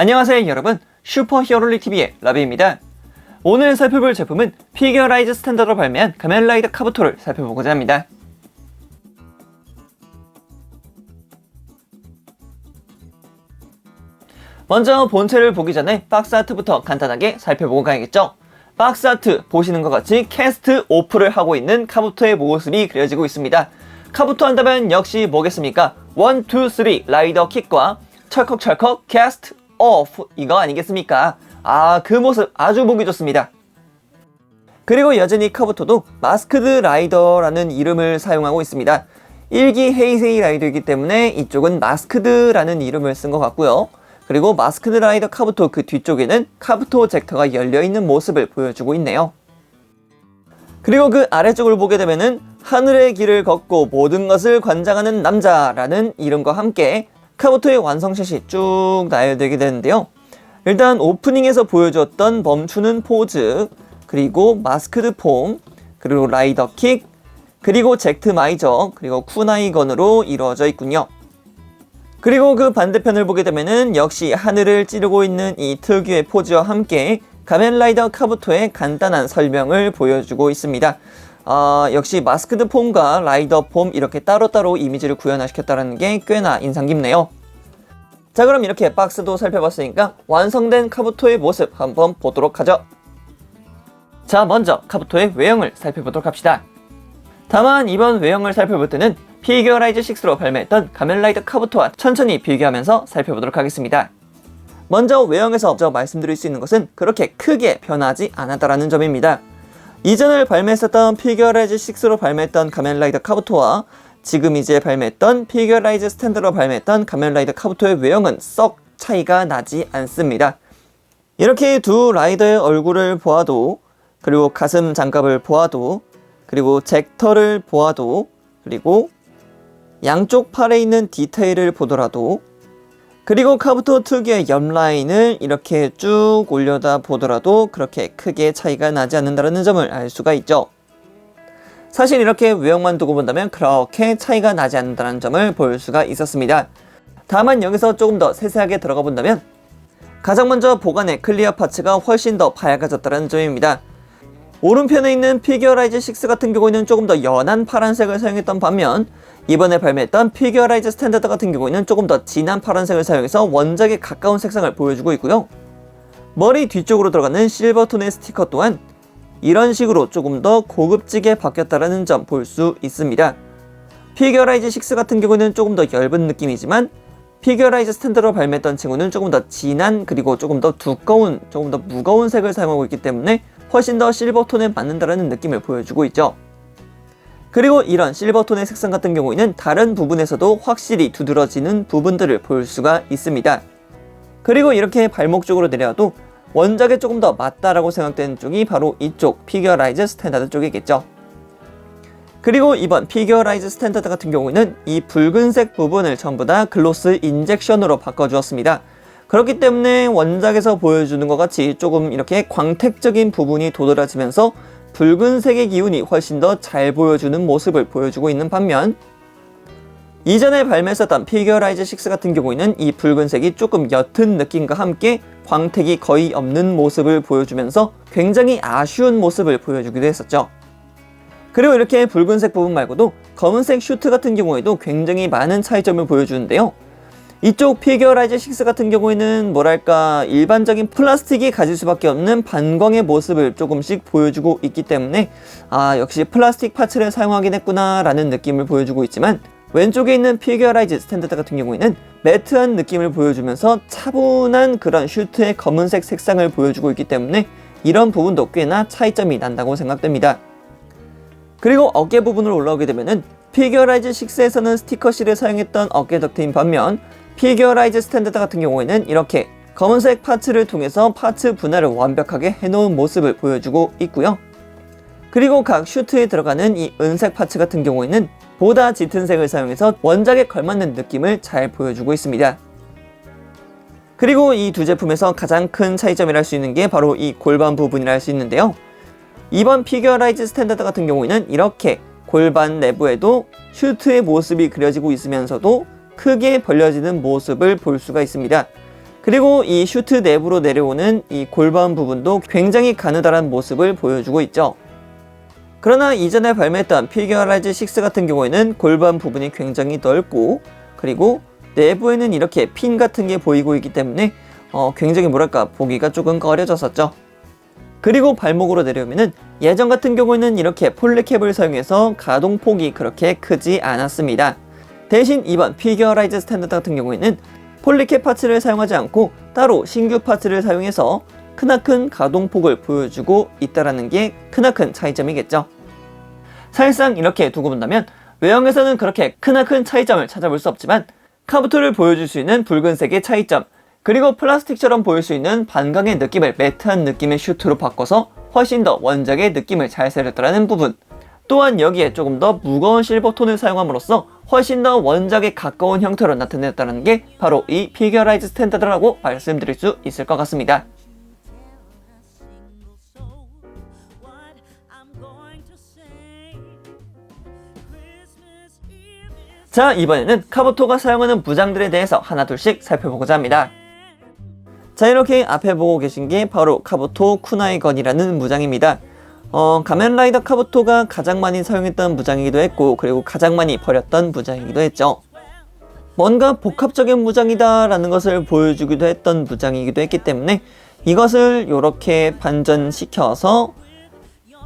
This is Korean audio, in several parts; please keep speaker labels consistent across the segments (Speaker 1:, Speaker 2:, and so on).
Speaker 1: 안녕하세요 여러분, 슈퍼히어로릭TV의 라비입니다. 오늘 살펴볼 제품은 피규어라이즈 스탠더드로 발매한 가면라이더 카부토를 살펴보고자 합니다. 먼저 본체를 보기 전에 박스 아트부터 간단하게 살펴보고 가야겠죠. 박스 아트 보시는 것 같이 캐스트 오프를 하고 있는 카부토의 모습이 그려지고 있습니다. 카부토 한다면 역시 뭐겠습니까? 1, 2, 3 라이더 킥과 철컥철컥 캐스트 오프 이거 아니겠습니까? 그 모습 아주 보기 좋습니다. 그리고 여전히 카부토도 마스크드 라이더라는 이름을 사용하고 있습니다. 1기 헤이세이 라이더이기 때문에 이쪽은 마스크드라는 이름을 쓴 것 같고요. 그리고 마스크드 라이더 카부토 그 뒤쪽에는 카부토 젝터가 열려있는 모습을 보여주고 있네요. 그리고 그 아래쪽을 보게 되면은 하늘의 길을 걷고 모든 것을 관장하는 남자라는 이름과 함께 카부토의 완성샷이 쭉 나열되게 되는데요. 일단 오프닝에서 보여주었던 멈추는 포즈, 그리고 마스크드 폼, 그리고 라이더 킥, 그리고 젝트 마이저, 그리고 쿠나이건으로 이루어져 있군요. 그리고 그 반대편을 보게 되면은 역시 하늘을 찌르고 있는 이 특유의 포즈와 함께 가면라이더 카부토의 간단한 설명을 보여주고 있습니다. 역시 마스크드 폼과 라이더 폼 이렇게 따로따로 이미지를 구현화시켰다는 게 꽤나 인상 깊네요. 자, 그럼 이렇게 박스도 살펴봤으니까 완성된 카부토의 모습 한번 보도록 하죠. 자, 먼저 카부토의 외형을 살펴보도록 합시다. 다만 이번 외형을 살펴볼 때는 피규어라이즈 6로 발매했던 가면라이더 카부토와 천천히 비교하면서 살펴보도록 하겠습니다. 먼저 외형에서 말씀드릴 수 있는 것은 그렇게 크게 변하지 않았다라는 점입니다. 이전을 발매했었던 피규어라이즈 6로 발매했던 가면라이더 카부토와 지금 이제 발매했던 피규어라이즈 스탠드로 발매했던 가면라이더 카부토의 외형은 썩 차이가 나지 않습니다. 이렇게 두 라이더의 얼굴을 보아도, 그리고 가슴 장갑을 보아도, 그리고 젝터를 보아도, 그리고 양쪽 팔에 있는 디테일을 보더라도, 그리고 카부토 특유의 옆 라인을 이렇게 쭉 올려다 보더라도 그렇게 크게 차이가 나지 않는다는 점을 알 수가 있죠. 사실 이렇게 외형만 두고 본다면 그렇게 차이가 나지 않는다는 점을 볼 수가 있었습니다. 다만 여기서 조금 더 세세하게 들어가 본다면 가장 먼저 보관의 클리어 파츠가 훨씬 더 밝아졌다는 점입니다. 오른편에 있는 피규어라이즈 6 같은 경우에는 조금 더 연한 파란색을 사용했던 반면 이번에 발매했던 피규어라이즈 스탠더드 같은 경우에는 조금 더 진한 파란색을 사용해서 원작에 가까운 색상을 보여주고 있고요. 머리 뒤쪽으로 들어가는 실버톤의 스티커 또한 이런 식으로 조금 더 고급지게 바뀌었다는 점 볼 수 있습니다. 피규어라이즈 6 같은 경우는 조금 더 엷은 느낌이지만 피규어라이즈 스탠더드로 발매했던 친구는 조금 더 진한, 그리고 조금 더 두꺼운, 조금 더 무거운 색을 사용하고 있기 때문에 훨씬 더 실버톤에 맞는다는 느낌을 보여주고 있죠. 그리고 이런 실버톤의 색상 같은 경우에는 다른 부분에서도 확실히 두드러지는 부분들을 볼 수가 있습니다. 그리고 이렇게 발목 쪽으로 내려와도 원작에 조금 더 맞다라고 생각되는 쪽이 바로 이쪽 피규어라이즈 스탠다드 쪽이겠죠. 그리고 이번 피규어라이즈 스탠다드 같은 경우에는 이 붉은색 부분을 전부 다 글로스 인젝션으로 바꿔주었습니다. 그렇기 때문에 원작에서 보여주는 것 같이 조금 이렇게 광택적인 부분이 도드라지면서 붉은색의 기운이 훨씬 더 잘 보여주는 모습을 보여주고 있는 반면 이전에 발매했었던 피규어라이즈 6 같은 경우에는 이 붉은색이 조금 옅은 느낌과 함께 광택이 거의 없는 모습을 보여주면서 굉장히 아쉬운 모습을 보여주기도 했었죠. 그리고 이렇게 붉은색 부분 말고도 검은색 슈트 같은 경우에도 굉장히 많은 차이점을 보여주는데요. 이쪽 피규어라이즈 6 같은 경우에는 뭐랄까 일반적인 플라스틱이 가질 수밖에 없는 반광의 모습을 조금씩 보여주고 있기 때문에 역시 플라스틱 파츠를 사용하긴 했구나 라는 느낌을 보여주고 있지만 왼쪽에 있는 피규어라이즈 스탠더드 같은 경우에는 매트한 느낌을 보여주면서 차분한 그런 슈트의 검은색 색상을 보여주고 있기 때문에 이런 부분도 꽤나 차이점이 난다고 생각됩니다. 그리고 어깨 부분으로 올라오게 되면은 피규어라이즈 6에서는 스티커실을 사용했던 어깨 덕트인 반면 피규어라이즈 스탠더드 같은 경우에는 이렇게 검은색 파츠를 통해서 파츠 분할을 완벽하게 해놓은 모습을 보여주고 있고요. 그리고 각 슈트에 들어가는 이 은색 파츠 같은 경우에는 보다 짙은 색을 사용해서 원작에 걸맞는 느낌을 잘 보여주고 있습니다. 그리고 이 두 제품에서 가장 큰 차이점이라 할 수 있는 게 바로 이 골반 부분이라 할 수 있는데요. 이번 피규어라이즈 스탠더드 같은 경우에는 이렇게 골반 내부에도 슈트의 모습이 그려지고 있으면서도 크게 벌려지는 모습을 볼 수가 있습니다. 그리고 이 슈트 내부로 내려오는 이 골반 부분도 굉장히 가느다란 모습을 보여주고 있죠. 그러나 이전에 발매했던 피규어 라이즈 6 같은 경우에는 골반 부분이 굉장히 넓고, 그리고 내부에는 이렇게 핀 같은 게 보이고 있기 때문에 굉장히 뭐랄까 보기가 조금 꺼려졌었죠. 그리고 발목으로 내려오면은 예전 같은 경우에는 이렇게 폴리캡을 사용해서 가동폭이 그렇게 크지 않았습니다. 대신 이번 피규어 라이즈 스탠다드 같은 경우에는 폴리캡 파츠를 사용하지 않고 따로 신규 파츠를 사용해서 크나큰 가동폭을 보여주고 있다는 게 크나큰 차이점이겠죠. 사실상 이렇게 두고 본다면 외형에서는 그렇게 크나큰 차이점을 찾아볼 수 없지만 카부토를 보여줄 수 있는 붉은색의 차이점, 그리고 플라스틱처럼 보일 수 있는 반강의 느낌을 매트한 느낌의 슈트로 바꿔서 훨씬 더 원작의 느낌을 잘 살렸다는 부분, 또한 여기에 조금 더 무거운 실버 톤을 사용함으로써 훨씬 더 원작에 가까운 형태로 나타냈다는 게 바로 이 피규어 라이즈 스탠다드라고 말씀드릴 수 있을 것 같습니다. 자, 이번에는 카부토가 사용하는 무장들에 대해서 하나둘씩 살펴보고자 합니다. 자, 이렇게 앞에 보고 계신 게 바로 카부토 쿠나이건이라는 무장입니다. 가멘라이더 카부토가 가장 많이 사용했던 무장이기도 했고, 그리고 가장 많이 버렸던 무장이기도 했죠. 뭔가 복합적인 무장이다 라는 것을 보여주기도 했던 무장이기도 했기 때문에 이것을 이렇게 반전시켜서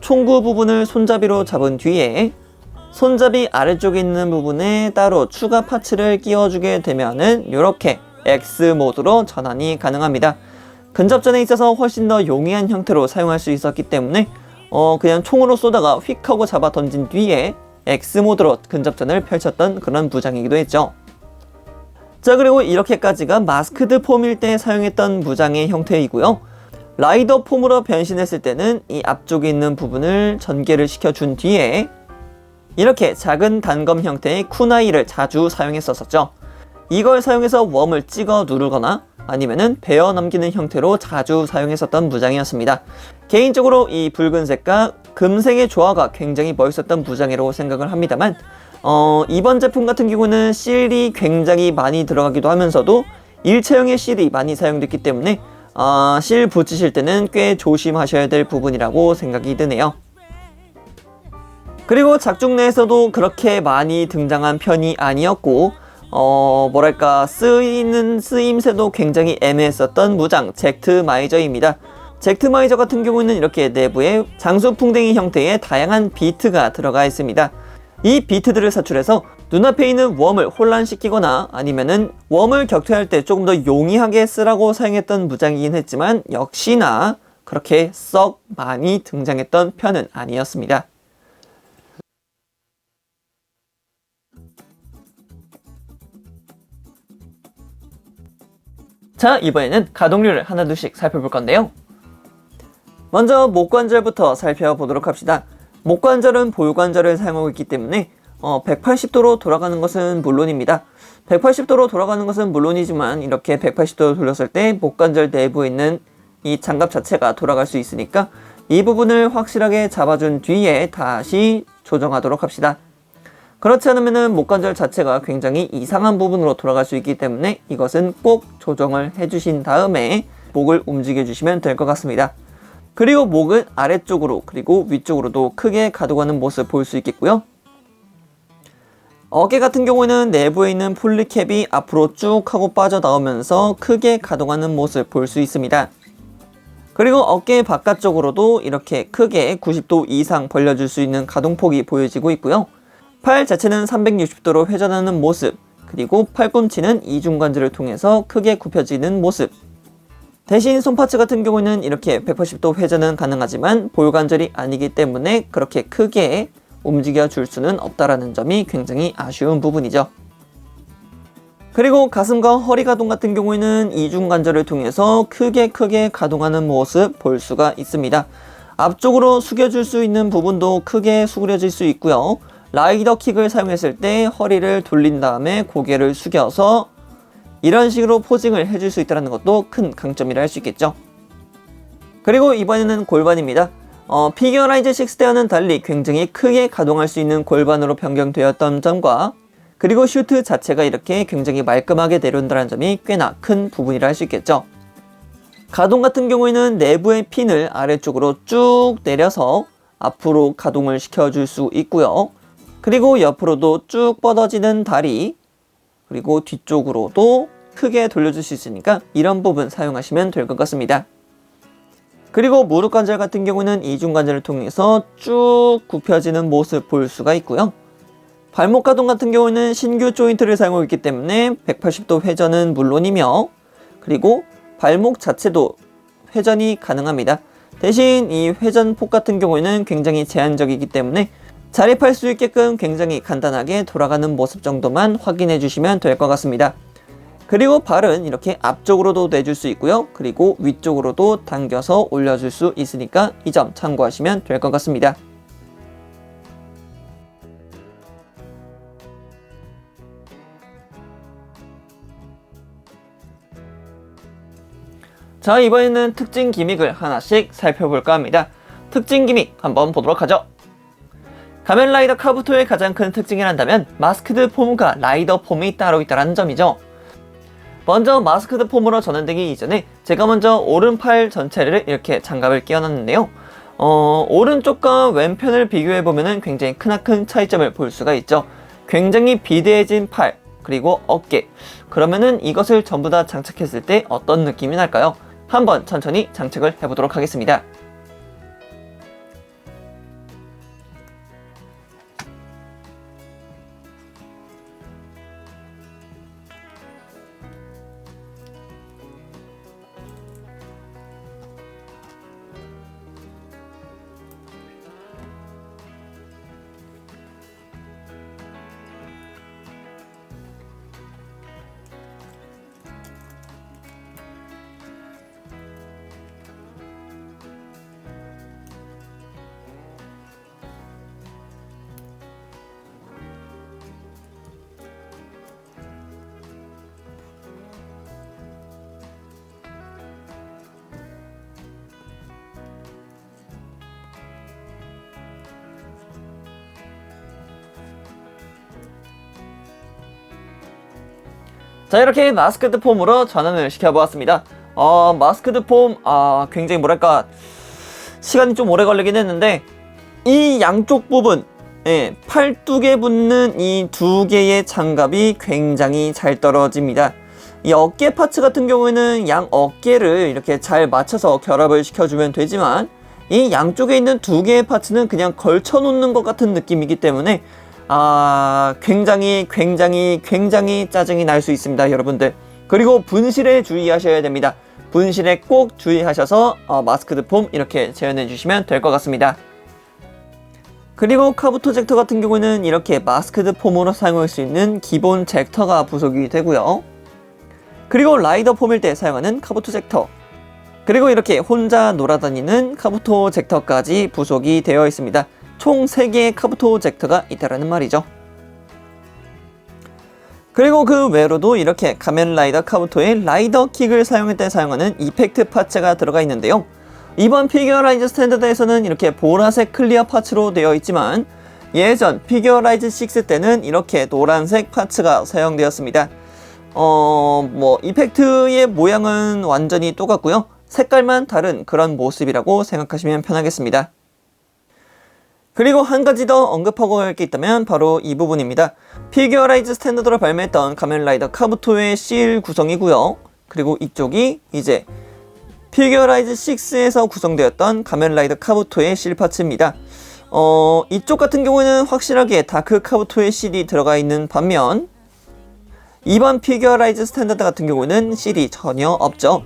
Speaker 1: 총구 부분을 손잡이로 잡은 뒤에 손잡이 아래쪽에 있는 부분에 따로 추가 파츠를 끼워주게 되면은 이렇게 X 모드로 전환이 가능합니다. 근접전에 있어서 훨씬 더 용이한 형태로 사용할 수 있었기 때문에 그냥 총으로 쏘다가 휙 하고 잡아 던진 뒤에 X 모드로 근접전을 펼쳤던 그런 무장이기도 했죠. 자, 그리고 이렇게까지가 마스크드 폼일 때 사용했던 무장의 형태이고요. 라이더 폼으로 변신했을 때는 이 앞쪽에 있는 부분을 전개를 시켜준 뒤에 이렇게 작은 단검 형태의 쿠나이를 자주 사용했었죠. 이걸 사용해서 웜을 찍어 누르거나 아니면은 베어 넘기는 형태로 자주 사용했었던 무장이었습니다. 개인적으로 이 붉은색과 금색의 조화가 굉장히 멋있었던 무장이라고 생각을 합니다만 이번 제품 같은 경우는 실이 굉장히 많이 들어가기도 하면서도 일체형의 실이 많이 사용됐기 때문에 실 붙이실 때는 꽤 조심하셔야 될 부분이라고 생각이 드네요. 그리고 작중 내에서도 그렇게 많이 등장한 편이 아니었고 뭐랄까 쓰이는 쓰임새도 굉장히 애매했었던 무장 젝트마이저입니다. 젝트마이저 같은 경우는 이렇게 내부에 장수풍뎅이 형태의 다양한 비트가 들어가 있습니다. 이 비트들을 사출해서 눈앞에 있는 웜을 혼란시키거나 아니면은 웜을 격퇴할 때 조금 더 용이하게 쓰라고 사용했던 무장이긴 했지만 역시나 그렇게 썩 많이 등장했던 편은 아니었습니다. 자, 이번에는 가동률을 하나둘씩 살펴볼 건데요. 먼저 목관절부터 살펴보도록 합시다. 목관절은 볼관절을 사용하고 있기 때문에 180도로 돌아가는 것은 물론입니다. 180도로 돌아가는 것은 물론이지만 이렇게 180도로 돌렸을 때 목관절 내부에 있는 이 장갑 자체가 돌아갈 수 있으니까 이 부분을 확실하게 잡아준 뒤에 다시 조정하도록 합시다. 그렇지 않으면 목관절 자체가 굉장히 이상한 부분으로 돌아갈 수 있기 때문에 이것은 꼭 조정을 해주신 다음에 목을 움직여 주시면 될 것 같습니다. 그리고 목은 아래쪽으로 그리고 위쪽으로도 크게 가동하는 모습 볼 수 있겠고요. 어깨 같은 경우에는 내부에 있는 폴리캡이 앞으로 쭉 하고 빠져나오면서 크게 가동하는 모습 볼 수 있습니다. 그리고 어깨 바깥쪽으로도 이렇게 크게 90도 이상 벌려줄 수 있는 가동폭이 보여지고 있고요. 팔 자체는 360도로 회전하는 모습, 그리고 팔꿈치는 이중관절을 통해서 크게 굽혀지는 모습. 대신 손파츠 같은 경우는 이렇게 180도 회전은 가능하지만 볼관절이 아니기 때문에 그렇게 크게 움직여 줄 수는 없다라는 점이 굉장히 아쉬운 부분이죠. 그리고 가슴과 허리 가동 같은 경우에는 이중관절을 통해서 크게 가동하는 모습 볼 수가 있습니다. 앞쪽으로 숙여줄 수 있는 부분도 크게 수그려질 수 있고요. 라이더 킥을 사용했을 때 허리를 돌린 다음에 고개를 숙여서 이런 식으로 포징을 해줄 수 있다는 것도 큰 강점이라 할 수 있겠죠. 그리고 이번에는 골반입니다. 피규어 라이즈 6 때와는 달리 굉장히 크게 가동할 수 있는 골반으로 변경되었던 점과 그리고 슈트 자체가 이렇게 굉장히 말끔하게 내려온다는 점이 꽤나 큰 부분이라 할 수 있겠죠. 가동 같은 경우에는 내부의 핀을 아래쪽으로 쭉 내려서 앞으로 가동을 시켜줄 수 있고요. 그리고 옆으로도 쭉 뻗어지는 다리, 그리고 뒤쪽으로도 크게 돌려줄 수 있으니까 이런 부분 사용하시면 될 것 같습니다. 그리고 무릎 관절 같은 경우는 이중 관절을 통해서 쭉 굽혀지는 모습 볼 수가 있고요. 발목 가동 같은 경우는 신규 조인트를 사용하고 있기 때문에 180도 회전은 물론이며, 그리고 발목 자체도 회전이 가능합니다. 대신 이 회전폭 같은 경우에는 굉장히 제한적이기 때문에 자립할 수 있게끔 굉장히 간단하게 돌아가는 모습 정도만 확인해 주시면 될 것 같습니다. 그리고 발은 이렇게 앞쪽으로도 내줄 수 있고요. 그리고 위쪽으로도 당겨서 올려줄 수 있으니까 이 점 참고하시면 될 것 같습니다. 자, 이번에는 특징 기믹을 하나씩 살펴볼까 합니다. 특징 기믹 한번 보도록 하죠. 가면라이더 카부토의 가장 큰 특징이란다면 마스크드 폼과 라이더 폼이 따로 있다는 점이죠. 먼저 마스크드 폼으로 전환되기 이전에 제가 먼저 오른팔 전체를 이렇게 장갑을 끼워놨는데요. 오른쪽과 왼편을 비교해보면 굉장히 크나큰 차이점을 볼 수가 있죠. 굉장히 비대해진 팔, 그리고 어깨. 그러면은 이것을 전부 다 장착했을 때 어떤 느낌이 날까요? 한번 천천히 장착을 해보도록 하겠습니다. 자, 이렇게 마스크드 폼으로 전환을 시켜보았습니다. 마스크드 폼, 굉장히 뭐랄까, 시간이 좀 오래 걸리긴 했는데, 이 양쪽 부분, 팔뚝에 붙는 이 두 개의 장갑이 굉장히 잘 떨어집니다. 이 어깨 파츠 같은 경우에는 양 어깨를 이렇게 잘 맞춰서 결합을 시켜주면 되지만, 이 양쪽에 있는 두 개의 파츠는 그냥 걸쳐 놓는 것 같은 느낌이기 때문에 굉장히 짜증이 날 수 있습니다, 여러분들. 그리고 분실에 주의하셔야 됩니다. 분실에 꼭 주의하셔서 마스크드 폼 이렇게 재현해 주시면 될 것 같습니다. 그리고 카부토 젝터 같은 경우는 이렇게 마스크드 폼으로 사용할 수 있는 기본 젝터가 부속이 되고요. 그리고 라이더 폼일 때 사용하는 카부토 젝터, 그리고 이렇게 혼자 놀아다니는 카부토 젝터까지 부속이 되어 있습니다. 총 3개의 카부토 젝터가 있다라는 말이죠. 그리고 그 외로도 이렇게 가면라이더 카부토의 라이더 킥을 사용할 때 사용하는 이펙트 파츠가 들어가 있는데요. 이번 피규어라이즈 스탠다드에서는 이렇게 보라색 클리어 파츠로 되어 있지만 예전 피규어라이즈 6 때는 이렇게 노란색 파츠가 사용되었습니다. 이펙트의 모양은 완전히 똑같고요. 색깔만 다른 그런 모습이라고 생각하시면 편하겠습니다. 그리고 한 가지 더 언급하고 할 게 있다면 바로 이 부분입니다. 피규어라이즈 스탠다드로 발매했던 가면라이더 카부토의 실 구성이고요. 그리고 이쪽이 이제 피규어라이즈 6에서 구성되었던 가면라이더 카부토의 실 파츠입니다. 이쪽 같은 경우에는 확실하게 다크 카부토의 실이 들어가 있는 반면 이번 피규어라이즈 스탠다드 같은 경우는 실이 전혀 없죠.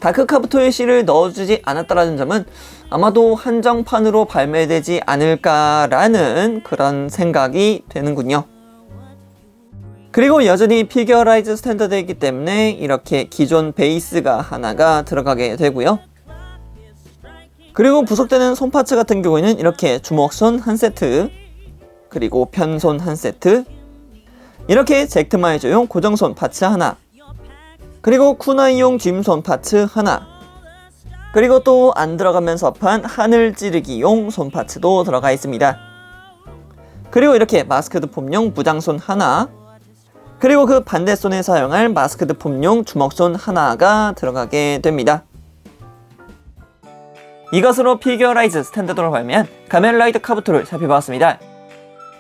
Speaker 1: 다크 카부토의 실을 넣어주지 않았다는 점은 아마도 한정판으로 발매되지 않을까라는 그런 생각이 되는군요. 그리고 여전히 피규어라이즈 스탠다드이기 때문에 이렇게 기존 베이스가 하나가 들어가게 되고요. 그리고 부속되는 손 파츠 같은 경우에는 이렇게 주먹손 한 세트, 그리고 편손 한 세트, 이렇게 잭트마이저용 고정손 파츠 하나, 그리고 쿠나이용 짐손 파츠 하나, 그리고 또 안 들어가면서 판 하늘 찌르기용 손 파츠도 들어가 있습니다. 그리고 이렇게 마스크드 폼용 무장손 하나, 그리고 그 반대손에 사용할 마스크드 폼용 주먹손 하나가 들어가게 됩니다. 이것으로 피규어 라이즈 스탠다드로 발매한 가면라이더 카부토를 살펴보았습니다.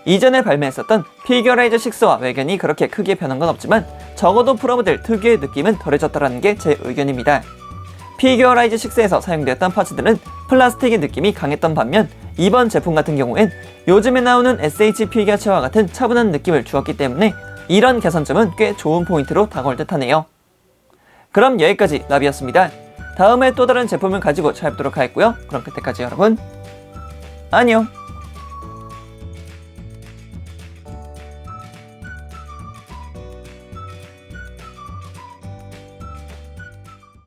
Speaker 1: 이전에 발매했었던 피규어 라이즈 6와 외견이 그렇게 크게 변한 건 없지만 적어도 프로모델 특유의 느낌은 덜해졌다는 게 제 의견입니다. 피규어 라이즈 6에서 사용되었던 파츠들은 플라스틱의 느낌이 강했던 반면 이번 제품 같은 경우엔 요즘에 나오는 SH 피규어체와 같은 차분한 느낌을 주었기 때문에 이런 개선점은 꽤 좋은 포인트로 다가올 듯 하네요. 그럼 여기까지 나비였습니다. 다음에 또 다른 제품을 가지고 찾아뵙도록 하겠고요. 그럼 그때까지 여러분 안녕.